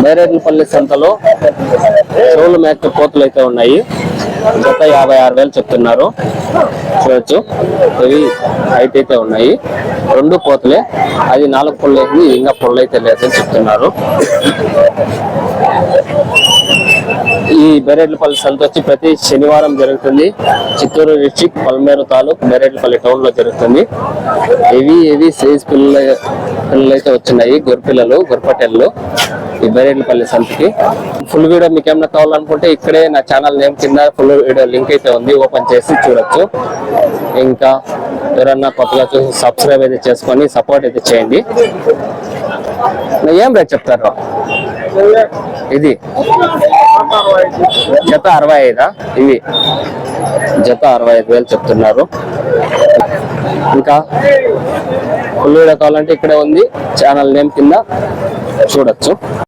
బైరెడ్లపల్లి సంతలో చెవులు మేక కోతులు అయితే ఉన్నాయి. జత 56,000 చెప్తున్నారు. చూడొచ్చు, ఇవి హైట్ అయితే ఉన్నాయి. 2 కోతులే, అది 4 పుల్ల అయింది, ఇంకా పుల్ల అయితే లేదని చెప్తున్నారు. ఈ బైరెడ్లపల్లి సంత వచ్చి ప్రతి శనివారం జరుగుతుంది. చిత్తూరు డిస్ట్రిక్ట్ పల్మేరు తాలూక్ బైరెడ్లపల్లి టౌన్ లో జరుగుతుంది. హెవీ సైజ్ పిల్లలు అయితే వచ్చినాయి, గొర్రెపిల్లలు, గొర్రెపట్టెళ్ళు ఈ బైరెడ్లపల్లి సంతకి. ఫుల్ వీడియో మీకు ఏమైనా కావాలనుకుంటే ఇక్కడే నా ఛానల్ నేమ్ కింద ఫుల్ వీడియో లింక్ అయితే ఉంది, ఓపెన్ చేసి చూడొచ్చు. ఇంకా ఎవరన్నా కొత్తగా చూసి సబ్స్క్రైబ్ అయితే చేసుకొని సపోర్ట్ అయితే చేయండి. ఏం రేట్ చెప్తారు? ఇది జత 65. ఇవి జత 65,000 చెప్తున్నారు. ఇంకా ఫుల్ వీడియో కావాలంటే ఇక్కడే ఉంది, ఛానల్ నేమ్ కింద చూడొచ్చు.